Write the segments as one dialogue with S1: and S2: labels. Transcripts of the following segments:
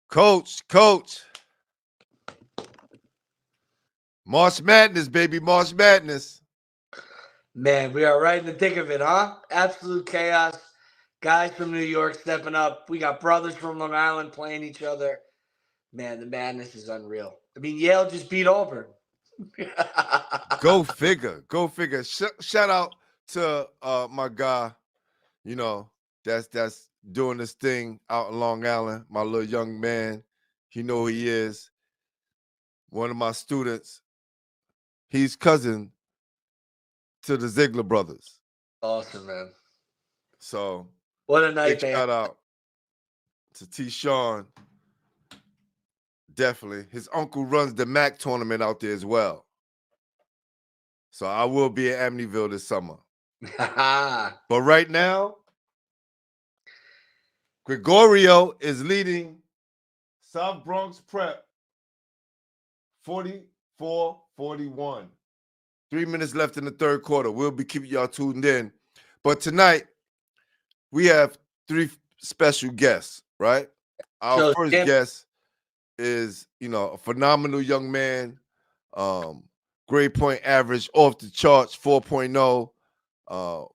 S1: Coach. March Madness, baby. March Madness.
S2: Man, we are right in the thick of it, huh? Absolute chaos. Guys from New York stepping up. We got brothers from Long Island playing each other. Man, the madness is unreal. I mean, Yale just beat Auburn.
S1: Go figure. Shout out to my guy, that's doing this thing out in Long Island, my little young man. He know who he is. One of my students. He's cousin to the Ziegler brothers.
S2: Awesome, man.
S1: So
S2: what a night
S1: big shout out to T. Sean. Definitely. His uncle runs the MAC tournament out there as well. So I will be at Amityville this summer. But right now, Gregorio is leading South Bronx Prep 44-41. 3 minutes left in the third quarter. We'll be keeping y'all tuned in. But tonight, we have three special guests, right? Our first guest is, a phenomenal young man, grade point average off the charts, 4.0.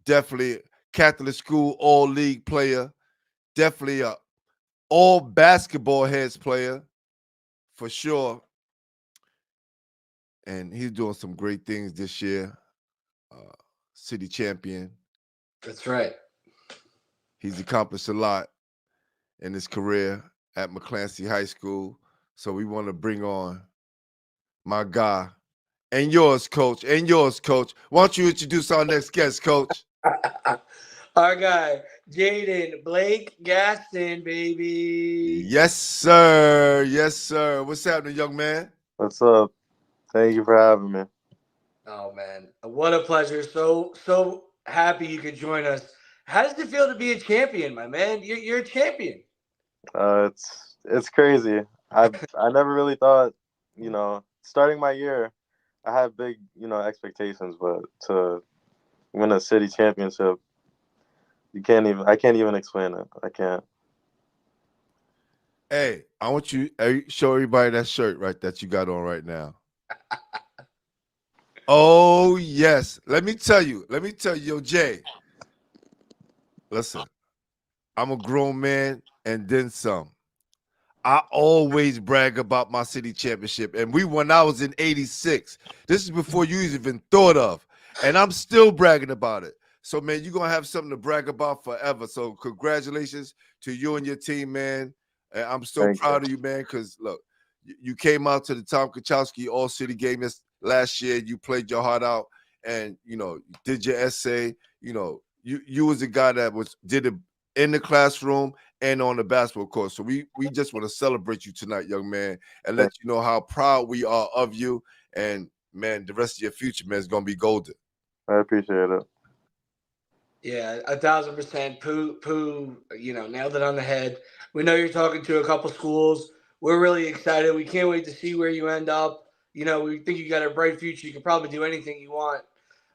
S1: Definitely Catholic school all-league player. Definitely a all basketball heads player, for sure. And he's doing some great things this year. City champion.
S2: That's right.
S1: He's accomplished a lot in his career at McClancy High School. So we want to bring on my guy and yours, coach. Why don't you introduce our next guest, coach?
S2: Our guy, Jaiden Blake Gatson, baby.
S1: Yes, sir. What's happening, young man?
S3: What's up? Thank you for having me.
S2: Oh, man. What a pleasure. So happy you could join us. How does it feel to be a champion, my man? You're a champion.
S3: It's crazy. I never really thought, starting my year, I had big, expectations, but to win a city championship, I can't even explain it. I can't.
S1: Hey, I want you show everybody that shirt that you got on right now. Oh, yes. Let me tell you, yo, Jay. Listen, I'm a grown man and then some. I always brag about my city championship, and we won. I was in '86. This is before you even thought of, and I'm still bragging about it. So, man, you're going to have something to brag about forever. So, congratulations to you and your team, man. And I'm so proud of you, man, because, look, you came out to the Tom Kachowski All-City game last year. You played your heart out and, you did your essay. You was a guy that did it in the classroom and on the basketball court. So we just want to celebrate you tonight, young man, and let you know how proud we are of you. And, man, the rest of your future, man, is going to be golden.
S3: I appreciate it.
S2: Yeah, 1,000%. Pooh, nailed it on the head. We know you're talking to a couple schools. We're really excited. We can't wait to see where you end up. We think you got a bright future. You can probably do anything you want.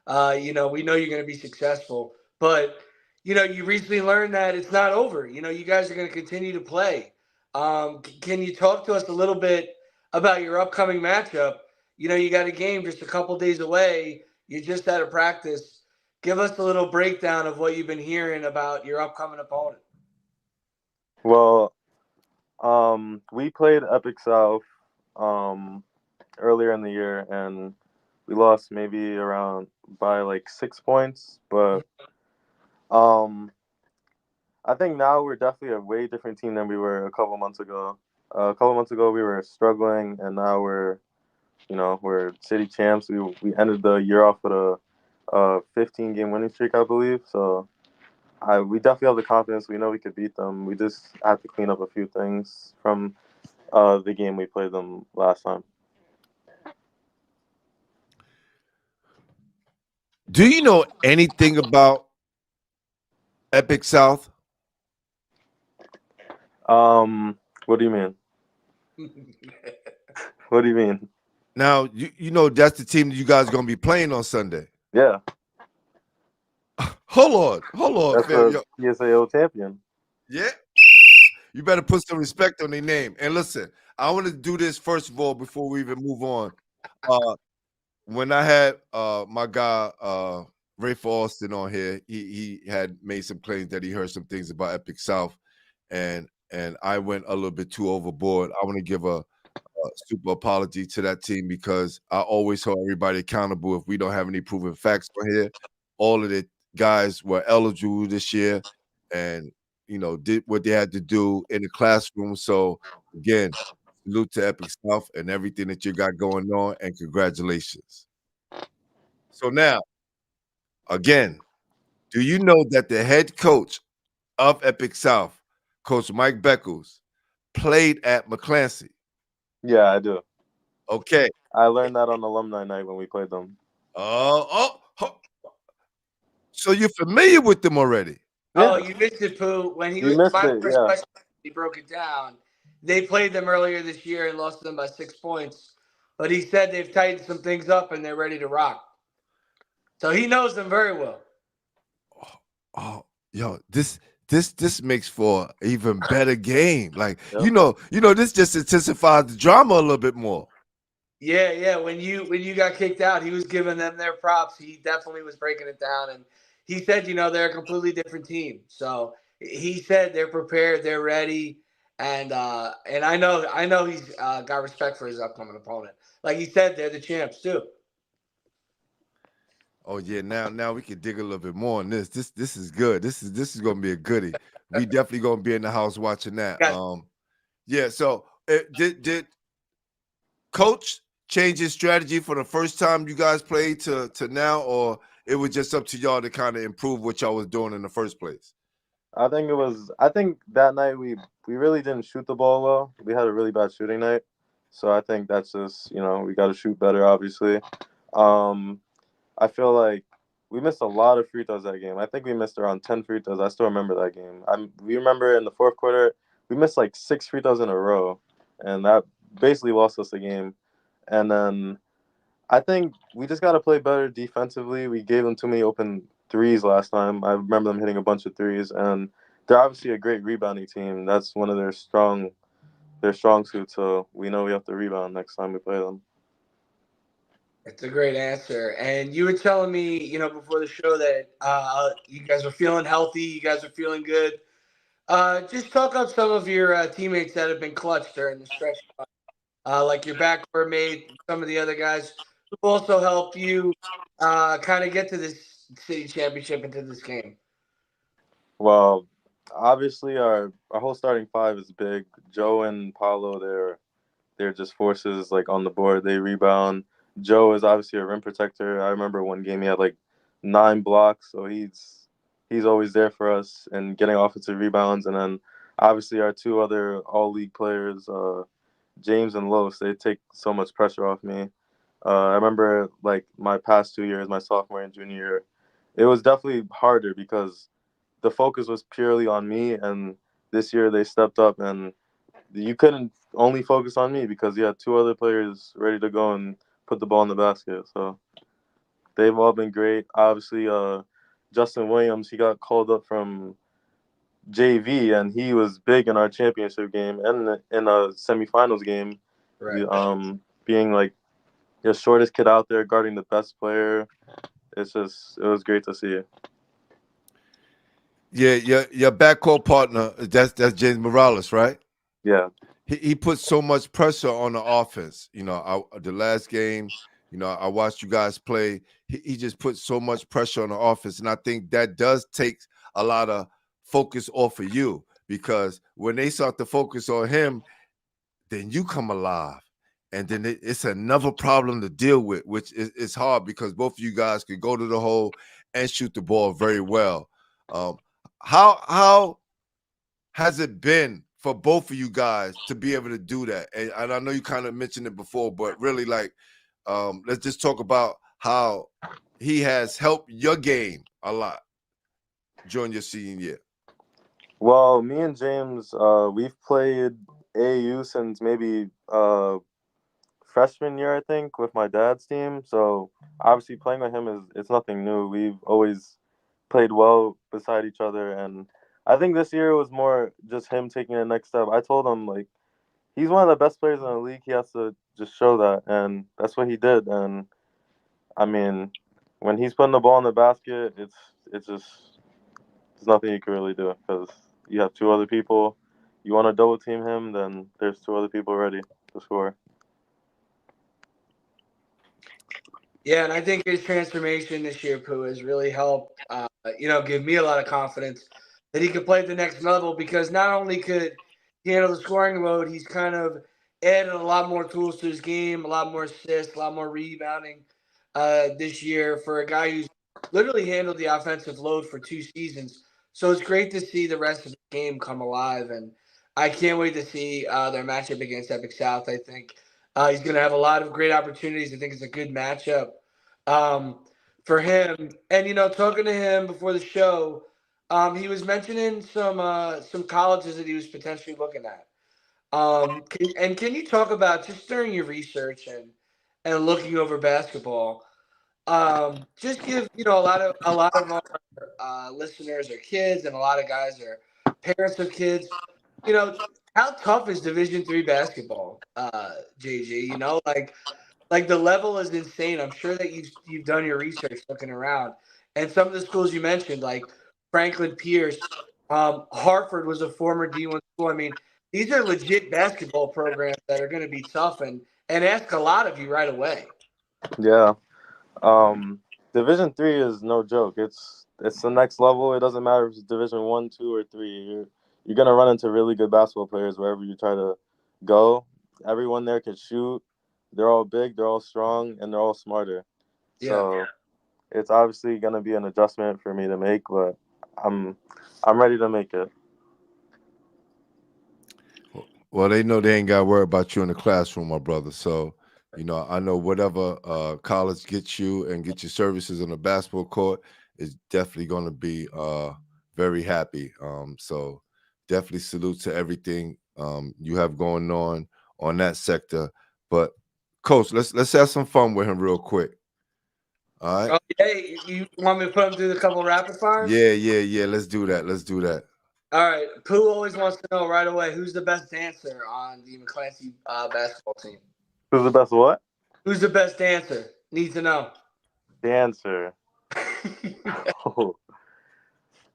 S2: We know you're going to be successful. But, you recently learned that it's not over. You guys are going to continue to play. Can you talk to us a little bit about your upcoming matchup? You got a game just a couple days away. You just had a practice. Give us a little breakdown of what you've been hearing about your upcoming opponent.
S3: Well, we played Epic South earlier in the year, and we lost maybe around by like 6 points. But I think now we're definitely a way different team than we were a couple months ago. A couple months ago we were struggling, and now we're city champs. We ended the year off with a 15-game winning streak, I believe. So we definitely have the confidence. We know we could beat them. We just have to clean up a few things from the game we played them last time.
S1: Do you know anything about Epic South?
S3: What do you mean? What do you mean?
S1: Now, that's the team that you guys are going to be playing on Sunday.
S3: Yeah.
S1: Hold on.
S3: That's the PSAO champion.
S1: Yeah. You better put some respect on their name. And listen, I want to do this first of all before we even move on. Uh, when I had my guy Ray Austin on here, he had made some claims that he heard some things about Epic South, and I went a little bit too overboard. I want to give a super apology to that team because I always hold everybody accountable if we don't have any proven facts on here. All of the guys were eligible this year and did what they had to do in the classroom. So again, salute to Epic South and everything that you got going on, and congratulations. So now, again, do you know that the head coach of Epic South, Coach Mike Beckles, played at McClancy?
S3: Yeah, I do.
S1: Okay.
S3: I learned that on alumni night when we played them.
S1: So you're familiar with them already?
S2: Oh,
S3: Yeah,
S2: you missed it, Pooh. When he
S3: you
S2: was
S3: missed
S2: my
S3: it.
S2: first
S3: Yeah,
S2: question, he broke it down. They played them earlier this year and lost to them by 6 points. But he said they've tightened some things up and they're ready to rock. So he knows them very well.
S1: Oh, yo, this makes for an even better game. Like,
S3: yep.
S1: this just intensifies the drama a little bit more.
S2: Yeah. When you got kicked out, he was giving them their props. He definitely was breaking it down, and he said, they're a completely different team. So he said they're prepared, they're ready, and I know he's got respect for his upcoming opponent. Like he said, they're the champs too.
S1: Oh yeah, now we can dig a little bit more on this. This is good. This is gonna be a goodie. We definitely gonna be in the house watching that.
S2: Got
S1: Yeah. So did Coach change his strategy for the first time you guys played to now, or it was just up to y'all to kind of improve what y'all was doing in the first place?
S3: I think it was. I think that night we really didn't shoot the ball well. We had a really bad shooting night, so I think that's just we got to shoot better. Obviously, um, I feel like we missed a lot of free throws that game. I think we missed around 10 free throws. I still remember that game. We remember in the fourth quarter we missed like 6 free throws in a row, and that basically lost us the game. And then I think we just got to play better defensively. We gave them too many open threes last time. I remember them hitting a bunch of threes, and they're obviously a great rebounding team. That's one of their strong suits. So we know we have to rebound next time we play them.
S2: It's a great answer. And you were telling me, before the show that you guys are feeling healthy, you guys are feeling good. Just talk up some of your teammates that have been clutch during the stretch, like your backcourt mate, some of the other guys who also helped you kind of get to this city championship into this game.
S3: Well, obviously our whole starting five is big. Joe and Paulo, they're just forces like on the board. They rebound. Joe is obviously a rim protector. I remember one game he had like 9 blocks, so he's always there for us and getting offensive rebounds. And then obviously our two other all league players, James and Los, they take so much pressure off me. I remember like my past 2 years, my sophomore and junior year, it was definitely harder because the focus was purely on me, and this year they stepped up and you couldn't only focus on me because you had two other players ready to go and put the ball in the basket. So they've all been great. Obviously, Justin Williams, he got called up from JV and he was big in our championship game and in a semifinals game.
S2: Right.
S3: Being like the shortest kid out there guarding the best player, it was great to see.
S1: Yeah, your backcourt partner, that's James Morales, right?
S3: Yeah,
S1: He put so much pressure on the offense. The last game, I watched you guys play. He just put so much pressure on the offense, and I think that does take a lot of focus off of you because when they start to focus on him, then you come alive, and then it's another problem to deal with, which is hard because both of you guys can go to the hole and shoot the ball very well. Um, how has it been for both of you guys to be able to do that? And I know you kind of mentioned it before, but really, like, let's just talk about how he has helped your game a lot during your senior year.
S3: well, me and James, we've played AAU since maybe freshman year, I think, with my dad's team. So obviously, playing with him is it's nothing new. We've always played well beside each other, and I think this year was more just him taking the next step. I told him like he's one of the best players in the league. He has to just show that, and that's what he did. And I mean, when he's putting the ball in the basket, it's just there's nothing you can really do because you have two other people. You want to double team him, then there's two other people ready to score.
S2: Yeah, and I think his transformation this year, Pooh, has really helped, give me a lot of confidence that he could play at the next level because not only could he handle the scoring load, he's kind of added a lot more tools to his game, a lot more assists, a lot more rebounding this year for a guy who's literally handled the offensive load for 2 seasons. So it's great to see the rest of the game come alive, and I can't wait to see their matchup against Epic South. I think he's going to have a lot of great opportunities. I think it's a good matchup um, for him. And talking to him before the show, he was mentioning some colleges that he was potentially looking at. Can you talk about just during your research and looking over basketball? Just give a lot of our listeners are kids, and a lot of guys are parents of kids. You know, how tough is Division III basketball, JG? Like the level is insane. I'm sure that you've done your research looking around, and some of the schools you mentioned, like Franklin Pierce, Hartford was a former D1 school. I mean, these are legit basketball programs that are going to be tough and ask a lot of you right away.
S3: Yeah. Division 3 is no joke. It's the next level. It doesn't matter if it's Division 1, 2, or 3. You're gonna run into really good basketball players wherever you try to go. Everyone there can shoot. They're all big. They're all strong, and they're all smarter.
S2: Yeah.
S3: So it's obviously gonna be an adjustment for me to make, but I'm I'm ready to make it.
S1: Well, they know they ain't got to worry about you in the classroom, my brother. So, I know whatever college gets you and get your services on the basketball court is definitely going to be very happy. So, definitely salute to everything you have going on that sector. But, Coach, let's have some fun with him real quick. All right.
S2: Okay, you want me to put him through the couple rapid fires?
S1: Yeah, yeah, yeah. Let's do that. Let's do that.
S2: All right. Pooh always wants to know right away who's the best dancer on the McClancy basketball team.
S3: Who's the best what?
S2: Who's the best dancer? Need to know.
S3: Dancer. Oh,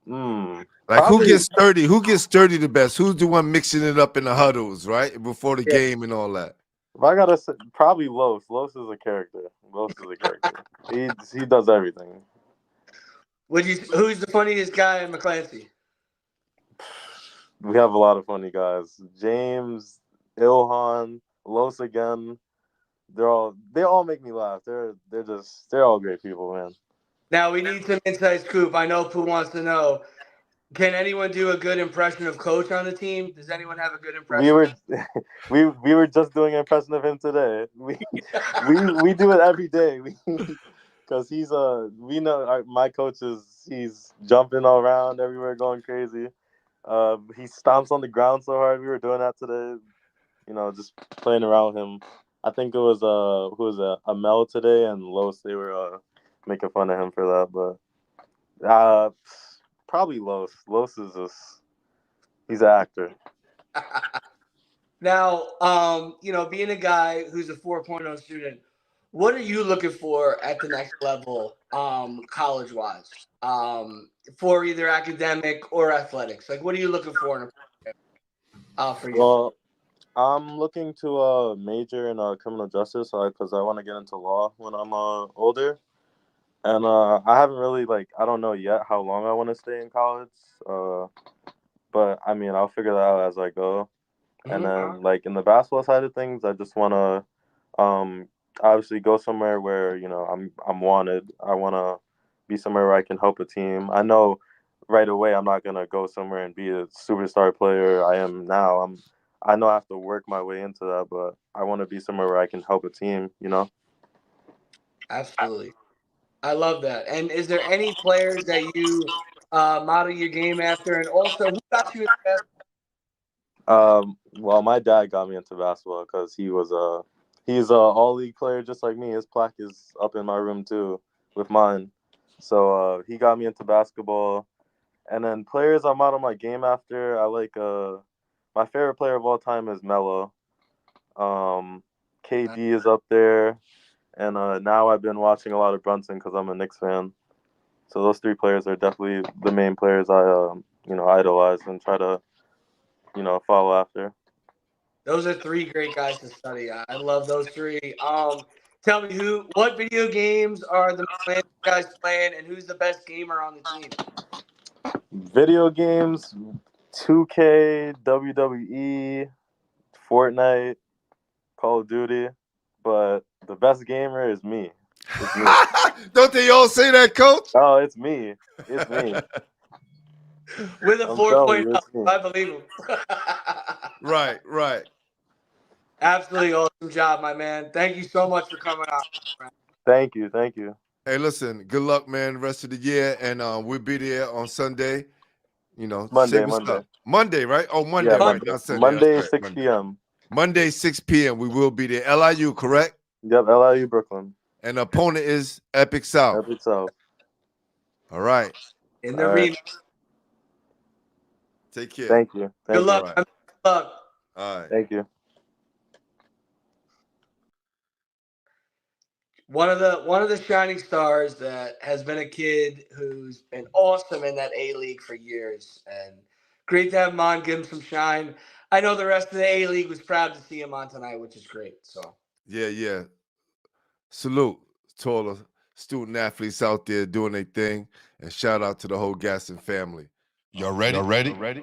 S3: hmm.
S1: Like who
S3: Probably
S1: gets 30? Who gets 30 the best? Who's the one mixing it up in the huddles, right? Before the
S2: Yeah.
S1: game and all that.
S3: if I gotta say, probably Los. Los is a character. Los is a character. He does everything.
S2: Who's the funniest guy in McClancy?
S3: We have a lot of funny guys. James, Ilhan, Los again. They all make me laugh. They're all great people, man.
S2: Now we need some inside scoop. I know Pooh wants to know. Can anyone do a good impression of Coach on the team? Does anyone have a good
S3: We
S2: impression?
S3: were we were just doing an impression of him today. We do it every day. Because he's we know my coach he's jumping all around everywhere, going crazy. He stomps on the ground so hard. We were doing that today. Just playing around with him. I think it was who was Amel today and Los. They were making fun of him for that, but probably Los. Los is just he's an actor.
S2: Now, being a guy who's a 4.0 student, what are you looking for at the next level, college wise, for either academic or athletics? Like, what are you looking for in a program, for you?
S3: Well, I'm looking to major in criminal justice because I want to get into law when I'm older. And I haven't really I don't know yet how long I want to stay in college. Uh, but I mean I'll figure that out as I go. And
S2: Hmm.
S3: then in the basketball side of things, I just want to obviously go somewhere where I'm wanted. I want to be somewhere where I can help a team. I know right away I'm not gonna go somewhere and be a superstar player I am now. I know I have to work my way into that, but I want to be somewhere where I can help a team.
S2: Absolutely. I love that. And is there any players that you model your game after? And also, who got you into basketball?
S3: Well, my dad got me into basketball because he's a all league player just like me. His plaque is up in my room too with mine. So he got me into basketball, And then players I'm out of my game after, I like my favorite player of all time is Melo. KD is up there, and now I've been watching a lot of Brunson because I'm a Knicks fan. So those three players are definitely the main players I idolize and try to follow after.
S2: Those are three great guys to study. I love those three. Tell me what video games are the McClancy guys playing, and who's the best gamer on the team?
S3: Video games, 2K, WWE, Fortnite, Call of Duty, but the best gamer is me. It's me.
S1: Don't they all say that, Coach?
S3: Oh, it's me. It's me.
S2: With a
S3: I'm
S2: 4.0,
S3: it's me.
S2: I believe him.
S1: Right.
S2: Absolutely awesome job, my man. Thank you so much for coming on.
S3: Thank you.
S1: Hey, listen, good luck, man, rest of the year. And we'll be there on Sunday. You know,
S3: Monday,
S1: save us
S3: Monday.
S1: up. Monday, right? Oh, Monday,
S3: Yeah,
S1: right?
S3: Monday.
S1: Not Sunday.
S3: Monday,
S1: That's right,
S3: 6 p.m.
S1: Monday, 6 p.m. We will be there. LIU, correct?
S3: Yep, LIU, Brooklyn.
S1: And the opponent is Epic South.
S3: Epic South.
S1: All right.
S2: In the rematch.
S1: Take care.
S3: Thank you.
S2: Good luck.
S1: Right.
S2: Good luck.
S1: All right.
S3: Thank you.
S2: One of the shining stars that has been a kid who's been awesome in that A League for years, and great to have him on, give him some shine. I know the rest of the A League was proud to see him on tonight, which is great. So
S1: Yeah. Salute to all the student athletes out there doing their thing, and shout out to the whole Gatson family.
S4: Y'all ready?
S1: Y'all ready?